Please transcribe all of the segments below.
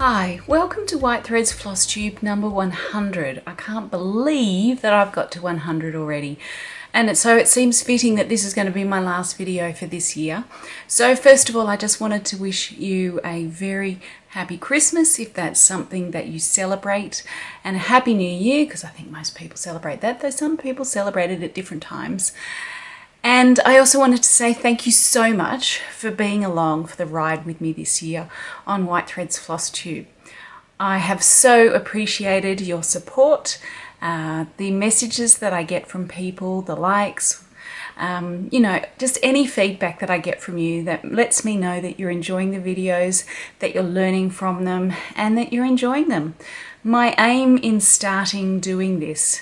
Hi, welcome to White Threads FlossTube number 100. I can't believe that I've got to 100 already. And so it seems fitting that this is going to be my last video for this year. So first of all, I just wanted to wish you a very happy Christmas if that's something that you celebrate, and a happy New Year, because I think most people celebrate that, though some people celebrate it at different times. And I also wanted to say thank you so much for being along for the ride with me this year on White Threads FlossTube. I have so appreciated your support, the messages that I get from people, the likes, just any feedback that I get from you that lets me know that you're enjoying the videos, that you're learning from them, and that you're enjoying them. My aim in starting doing this,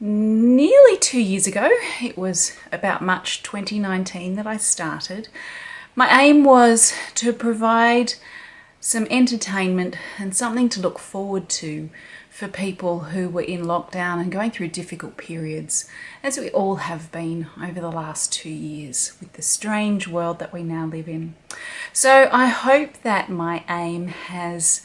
nearly 2 years ago, it was about March 2019 that I started. My aim was to provide some entertainment and something to look forward to for people who were in lockdown and going through difficult periods, as we all have been over the last 2 years with the strange world that we now live in. So I hope that my aim has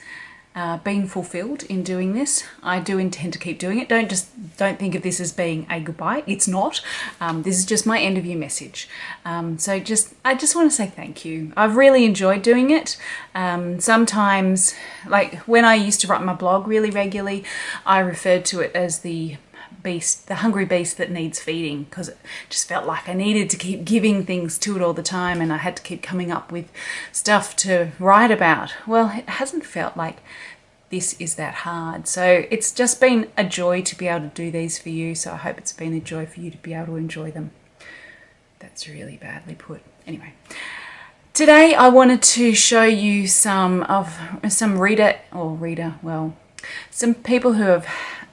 been fulfilled in doing this. I do intend to keep doing it. Don't think of this as being a goodbye. It's not. This is just my end of year message. I just want to say thank you. I've really enjoyed doing it. Sometimes, like when I used to write my blog really regularly, I referred to it as the hungry beast that needs feeding, because it just felt like I needed to keep giving things to it all the time, and I had to keep coming up with stuff to write about. Well, it hasn't felt like this is that hard. So it's just been a joy to be able to do these for you. So I hope it's been a joy for you to be able to enjoy them. That's really badly put. Anyway, today I wanted to show you some people who have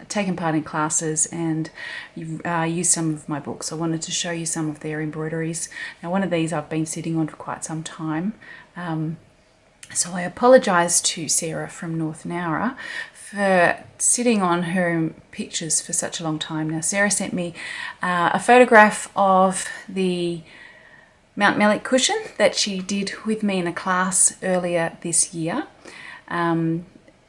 taken part in classes and used some of my books. I wanted to show you some of their embroideries. Now, one of these I've been sitting on for quite some time. So I apologise to Sarah from North Nowra for sitting on her pictures for such a long time. Now, Sarah sent me a photograph of the Mountmellick cushion that she did with me in a class earlier this year.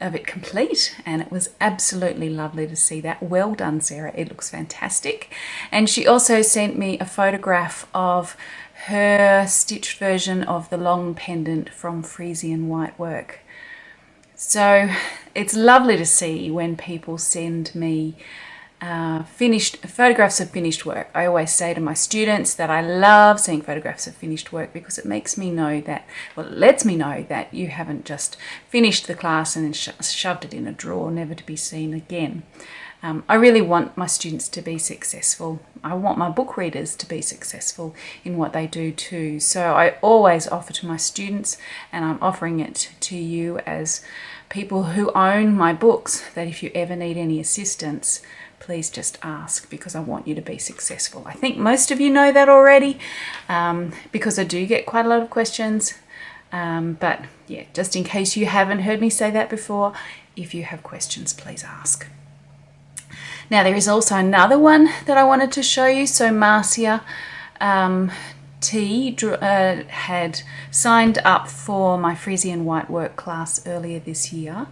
Of it complete, and it was absolutely lovely to see that. Well done, Sarah. It looks fantastic. And she also sent me a photograph of her stitched version of the long pendant from Frisian Whitework. So it's lovely to see when people send me finished photographs of finished work. I always say to my students that I love seeing photographs of finished work, because it makes me know that, well, it lets me know that you haven't just finished the class and then shoved it in a drawer, never to be seen again. I really want my students to be successful. I want my book readers to be successful in what they do too. So I always offer to my students, and I'm offering it to you as people who own my books, that if you ever need any assistance, please just ask, because I want you to be successful. I think most of you know that already, because I do get quite a lot of questions. But yeah, just in case you haven't heard me say that before, if you have questions, please ask. Now, there is also another one that I wanted to show you. So Marcia T had signed up for my Frisian Whitework class earlier this year,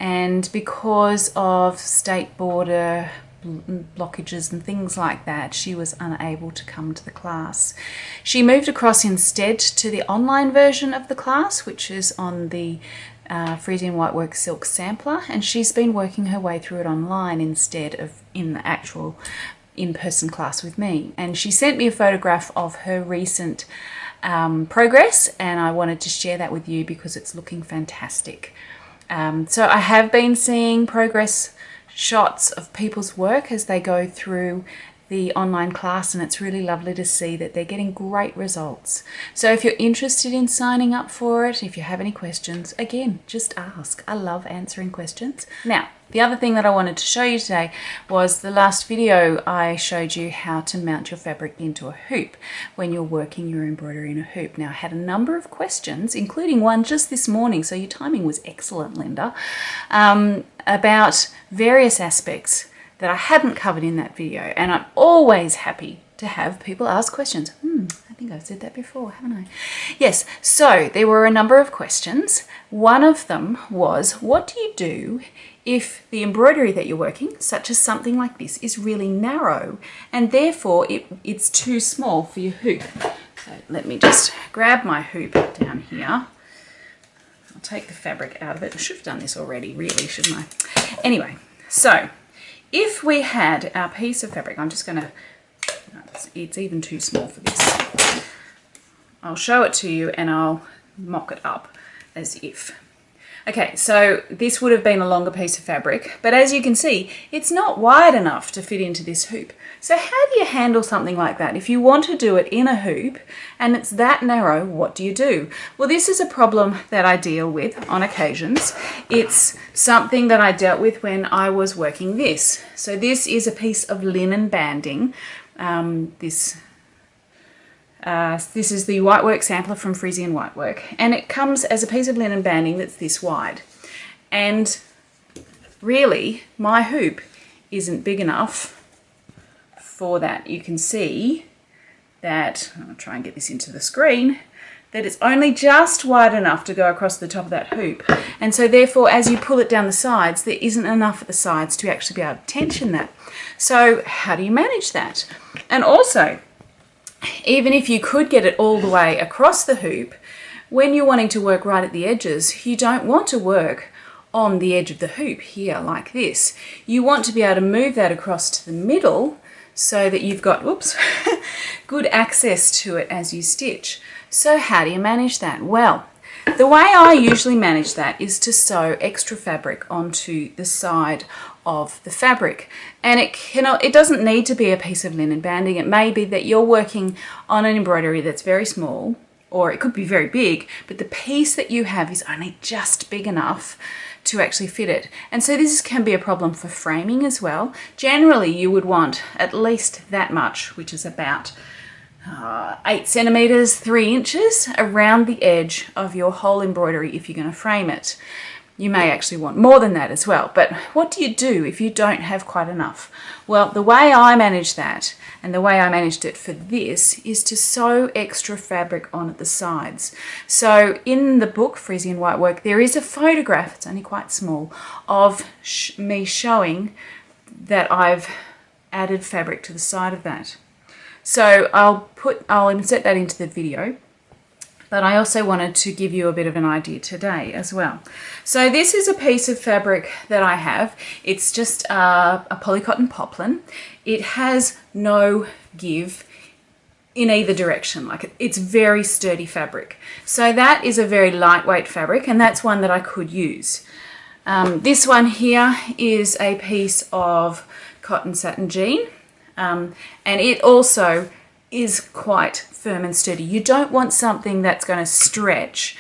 and because of state border blockages and things like that, she was unable to come to the class. She moved across instead to the online version of the class, which is on the Frisian Whitework Silk Sampler, and she's been working her way through it online instead of in the actual in-person class with me. And she sent me a photograph of her recent progress, and I wanted to share that with you because it's looking fantastic. So I have been seeing progress shots of people's work as they go through the online class, and it's really lovely to see that they're getting great results. So if you're interested in signing up for it, if you have any questions, again, just ask. I love answering questions. Now, the other thing that I wanted to show you today was the last video I showed you how to mount your fabric into a hoop when you're working your embroidery in a hoop. Now, I had a number of questions, including one just this morning, so your timing was excellent, Linda, about various aspects that I hadn't covered in that video, and I'm always happy to have people ask questions. think I've said that before, haven't I? Yes, so there were a number of questions. One of them was, what do you do if the embroidery that you're working, such as something like this, is really narrow and therefore it's too small for your hoop? So let me just grab my hoop down here. I'll take the fabric out of it. I should have done this already, really, shouldn't I? Anyway, so if we had our piece of fabric, I'm just going to, it's even too small for this. I'll show it to you and I'll mock it up as if. Okay, so this would have been a longer piece of fabric, but as you can see, it's not wide enough to fit into this hoop. So how do you handle something like that? If you want to do it in a hoop and it's that narrow, what do you do? Well, this is a problem that I deal with on occasions. It's something that I dealt with when I was working this. So this is a piece of linen banding. This is the Whitework sampler from Frisian Whitework, and it comes as a piece of linen banding that's this wide. And really, my hoop isn't big enough for that. You can see that, I'll try and get this into the screen, that it's only just wide enough to go across the top of that hoop. And so therefore, as you pull it down the sides, there isn't enough at the sides to actually be able to tension that. So how do you manage that? And also, even if you could get it all the way across the hoop, when you're wanting to work right at the edges, you don't want to work on the edge of the hoop here like this. You want to be able to move that across to the middle so that you've got, whoops, good access to it as you stitch. So how do you manage that? Well, the way I usually manage that is to sew extra fabric onto the side of the fabric, and it doesn't need to be a piece of linen banding. It may be that you're working on an embroidery that's very small, or it could be very big, but the piece that you have is only just big enough to actually fit it. And so this can be a problem for framing as well. Generally you would want at least that much, which is about 8 centimeters, 3 inches around the edge of your whole embroidery if you're going to frame it. You may actually want more than that as well. But what do you do if you don't have quite enough? Well, the way I manage that, and the way I managed it for this, is to sew extra fabric on at the sides. So in the book, Frisian Whitework, there is a photograph, it's only quite small, of me showing that I've added fabric to the side of that. So I'll insert that into the video. But I also wanted to give you a bit of an idea today as well. So this is a piece of fabric that I have. It's just a polycotton poplin. It has no give in either direction. Like it's very sturdy fabric. So that is a very lightweight fabric, and that's one that I could use. This one here is a piece of cotton satin jean, and it also is quite firm and sturdy. You don't want something that's going to stretch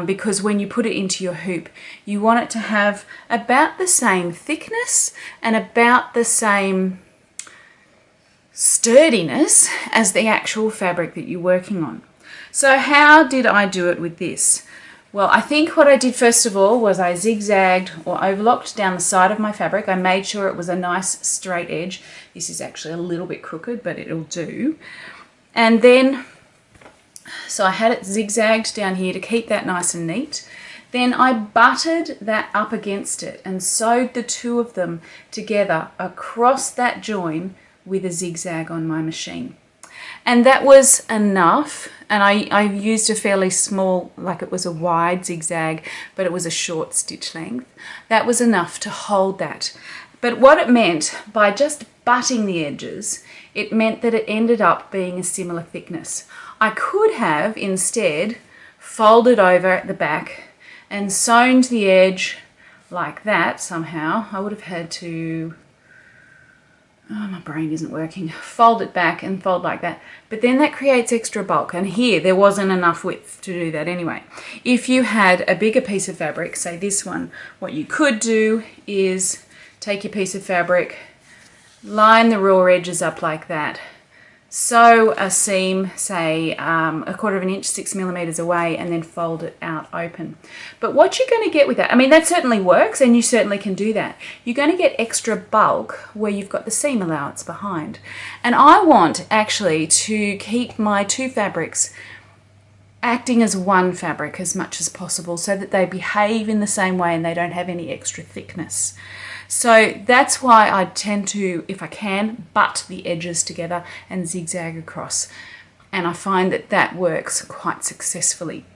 because when you put it into your hoop, you want it to have about the same thickness and about the same sturdiness as the actual fabric that you're working on. So how did I do it with this? Well, I think what I did first of all was I zigzagged or overlocked down the side of my fabric. I made sure it was a nice straight edge. This is actually a little bit crooked, but it'll do. And then, so I had it zigzagged down here to keep that nice and neat. Then I butted that up against it and sewed the two of them together across that join with a zigzag on my machine. And that was enough, and I used a fairly small, like it was a wide zigzag, but it was a short stitch length. That was enough to hold that. But what it meant, by just butting the edges, it meant that it ended up being a similar thickness. I could have instead folded over at the back and sewn the edge like that somehow. I would have had to, oh, my brain isn't working, fold it back and fold like that. But then that creates extra bulk, and here there wasn't enough width to do that anyway. If you had a bigger piece of fabric, say this one, what you could do is take your piece of fabric, line the raw edges up like that, sew a seam, say a 1/4 of an inch, 6 millimeters away, and then fold it out open. But what you're going to get with that, I mean, that certainly works, and you certainly can do that. You're going to get extra bulk where you've got the seam allowance behind. And I want actually to keep my two fabrics acting as one fabric as much as possible so that they behave in the same way and they don't have any extra thickness. So that's why I tend to, if I can, butt the edges together and zigzag across. And I find that that works quite successfully.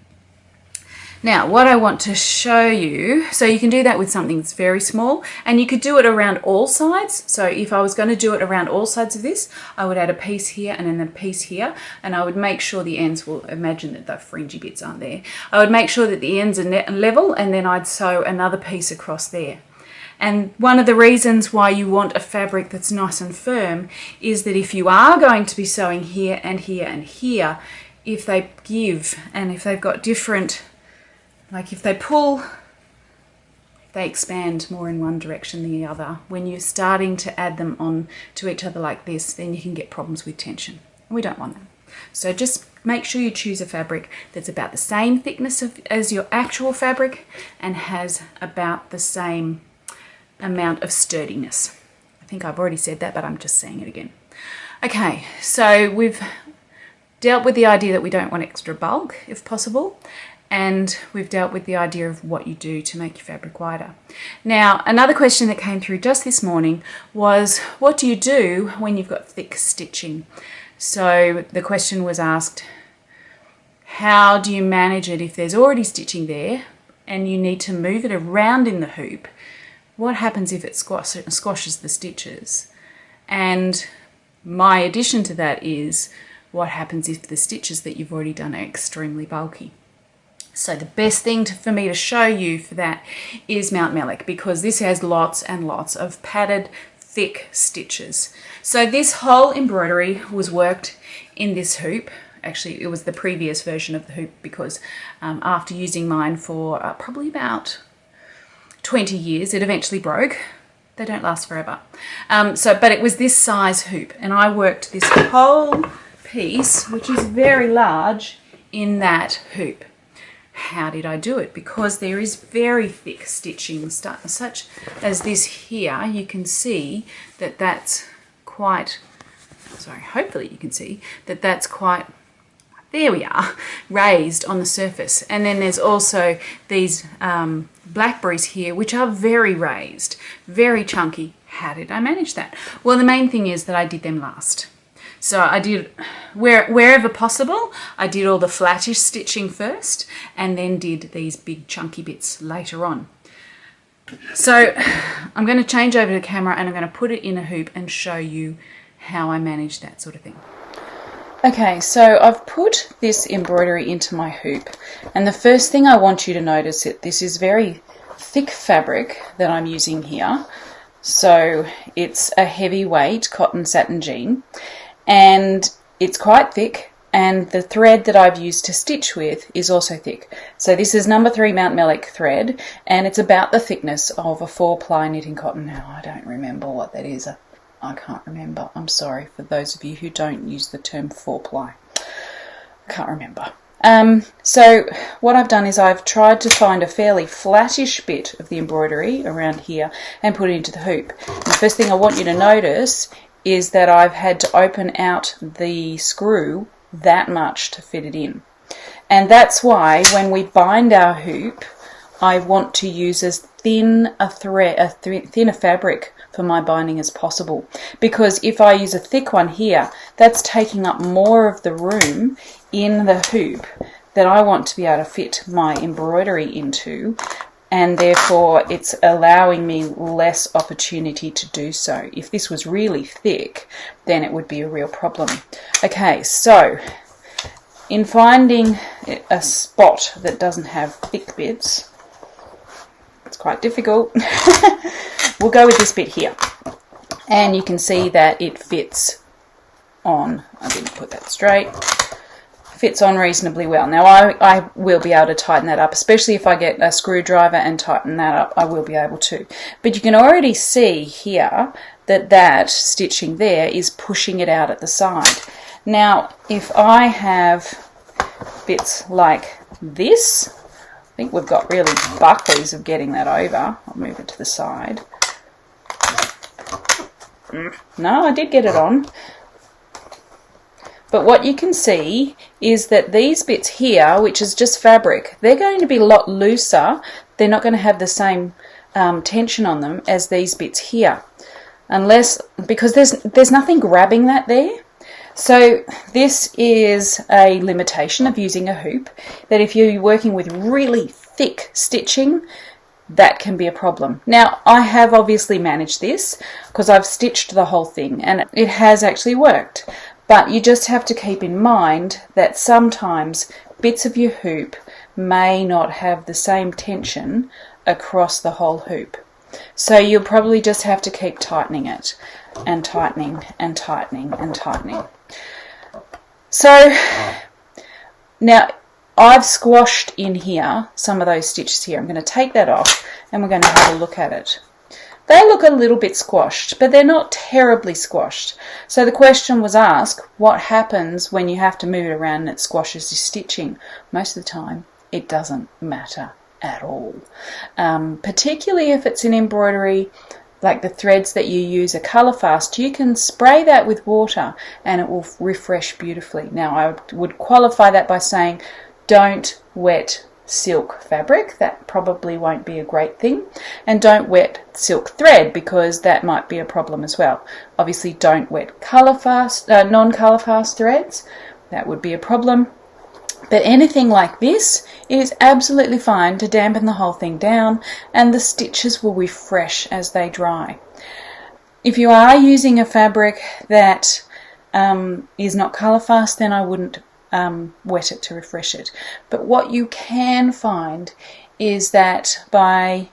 Now, what I want to show you, so you can do that with something that's very small, and you could do it around all sides. So if I was going to do it around all sides of this, I would add a piece here and then a piece here, and I would make sure the ends, will imagine that the fringy bits aren't there. I would make sure that the ends are level, and then I'd sew another piece across there. And one of the reasons why you want a fabric that's nice and firm is that if you are going to be sewing here and here and here, if they give, and if they've got different, like if they pull, they expand more in one direction than the other. When you're starting to add them on to each other like this, then you can get problems with tension. We don't want them. So just make sure you choose a fabric that's about the same thickness as your actual fabric and has about the same amount of sturdiness. I think I've already said that, but I'm just saying it again. Okay, so we've dealt with the idea that we don't want extra bulk if possible. And we've dealt with the idea of what you do to make your fabric wider. Now, another question that came through just this morning was, what do you do when you've got thick stitching? So the question was asked, how do you manage it if there's already stitching there and you need to move it around in the hoop? What happens if it squashes the stitches? And my addition to that is, what happens if the stitches that you've already done are extremely bulky? So the best thing for me to show you for that is Mountmellick, because this has lots and lots of padded, thick stitches. So this whole embroidery was worked in this hoop. Actually, it was the previous version of the hoop, because after using mine for probably about 20 years, it eventually broke. They don't last forever. But it was this size hoop, and I worked this whole piece, which is very large, in that hoop. How did I do it? Because there is very thick stitching, such as this here. You can see that that's quite, sorry, hopefully you can see that that's quite, there we are, raised on the surface. And then there's also these blackberries here, which are very raised, very chunky. How did I manage that? Well, the main thing is that I did them last. So I did, wherever possible, I did all the flattish stitching first and then did these big chunky bits later on. So I'm going to change over to the camera and I'm going to put it in a hoop and show you how I manage that sort of thing. Okay, so I've put this embroidery into my hoop, and the first thing I want you to notice is this is very thick fabric that I'm using here. So it's a heavyweight cotton satin jean. And it's quite thick, and the thread that I've used to stitch with is also thick. So this is number 3 Mountmellick thread, and it's about the thickness of a 4-ply knitting cotton. Now, I don't remember what that is. I can't remember. I'm sorry for those of you who don't use the term 4-ply. I can't remember. So what I've done is I've tried to find a fairly flattish bit of the embroidery around here and put it into the hoop. And the first thing I want you to notice is that I've had to open out the screw that much to fit it in. And that's why when we bind our hoop, I want to use as thin a thinner fabric for my binding as possible. Because if I use a thick one here, that's taking up more of the room in the hoop that I want to be able to fit my embroidery into, and therefore it's allowing me less opportunity to do so. If this was really thick, then it would be a real problem. Okay, so in finding a spot that doesn't have thick bits, it's quite difficult. We'll go with this bit here, and you can see that it fits on, I didn't put that straight, fits on reasonably well. Now I will be able to tighten that up, especially if I get a screwdriver and tighten that up, I will be able to. But you can already see here that that stitching there is pushing it out at the side. Now, if I have bits like this, I think we've got really bucklies of getting that over. I'll move it to the side. No, I did get it on. But what you can see is that these bits here, which is just fabric, they're going to be a lot looser. They're not going to have the same tension on them as these bits here, because there's nothing grabbing that there. So this is a limitation of using a hoop, that if you're working with really thick stitching, that can be a problem. Now, I have obviously managed this because I've stitched the whole thing and it has actually worked. But you just have to keep in mind that sometimes bits of your hoop may not have the same tension across the whole hoop. So you'll probably just have to keep tightening it and tightening and tightening and tightening. So now I've squashed in here some of those stitches here. I'm going to take that off and we're going to have a look at it. They look a little bit squashed, but they're not terribly squashed. So the question was asked, what happens when you have to move it around and it squashes your stitching? Most of the time, it doesn't matter at all. Particularly if it's an embroidery, like the threads that you use are colour fast, you can spray that with water and it will refresh beautifully. Now, I would qualify that by saying, don't wet silk fabric, that probably won't be a great thing, and don't wet silk thread because that might be a problem as well. Obviously don't wet non-colour fast threads, that would be a problem, but anything like this is absolutely fine to dampen the whole thing down and the stitches will refresh as they dry. If you are using a fabric that is not colour fast, then I wouldn't wet it to refresh it. But what you can find is that by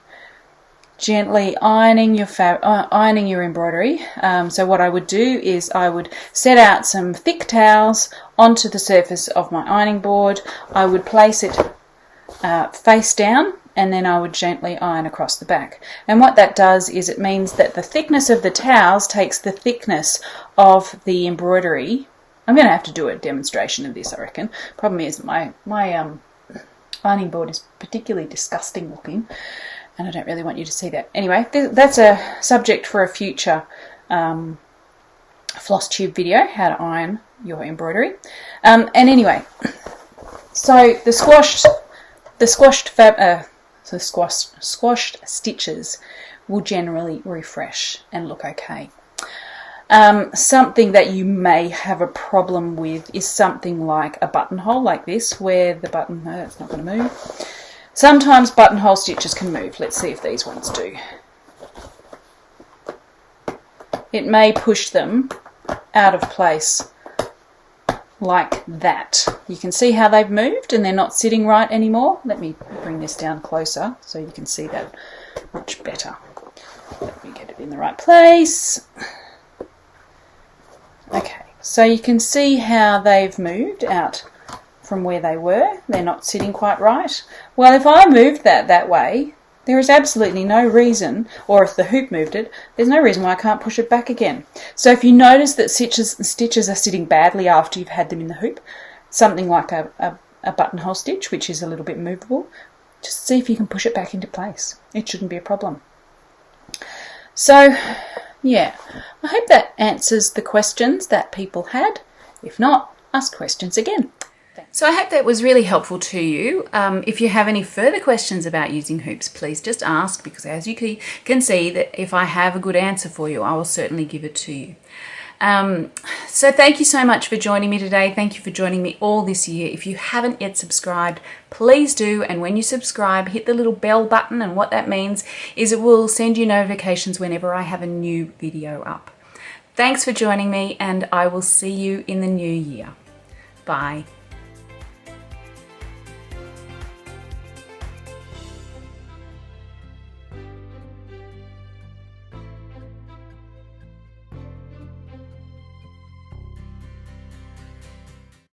gently ironing your embroidery, so what I would do is I would set out some thick towels onto the surface of my ironing board. I would place it face down and then I would gently iron across the back. And what that does is it means that the thickness of the towels takes the thickness of the embroidery. I'm going to have to do a demonstration of this, I reckon. Problem is my ironing board is particularly disgusting looking and I don't really want you to see that. Anyway, that's a subject for a future FlossTube video, how to iron your embroidery. And anyway, so the squashed stitches will generally refresh and look okay. Something that you may have a problem with is something like a buttonhole like this, where the button, no, it's not going to move. Sometimes buttonhole stitches can move. Let's see if these ones do. It may push them out of place like that. You can see how they've moved and they're not sitting right anymore. Let me bring this down closer so you can see that much better. Let me get it in the right place. Okay, so you can see how they've moved out from where they were. They're not sitting quite right. Well, if I moved that way, there is absolutely no reason, or if the hoop moved it, there's no reason why I can't push it back again. So if you notice that stitches are sitting badly after you've had them in the hoop, something like a buttonhole stitch, which is a little bit movable, just see if you can push it back into place. It shouldn't be a problem. So, yeah, I hope that answers the questions that people had. If not, ask questions again. So I hope that was really helpful to you. If you have any further questions about using hoops, please just ask, because as you can see, that if I have a good answer for you, I will certainly give it to you. So thank you so much for joining me today. Thank you for joining me all this year. If you haven't yet subscribed, please do. And when you subscribe, hit the little bell button. And what that means is it will send you notifications whenever I have a new video up. Thanks for joining me, and I will see you in the new year. Bye.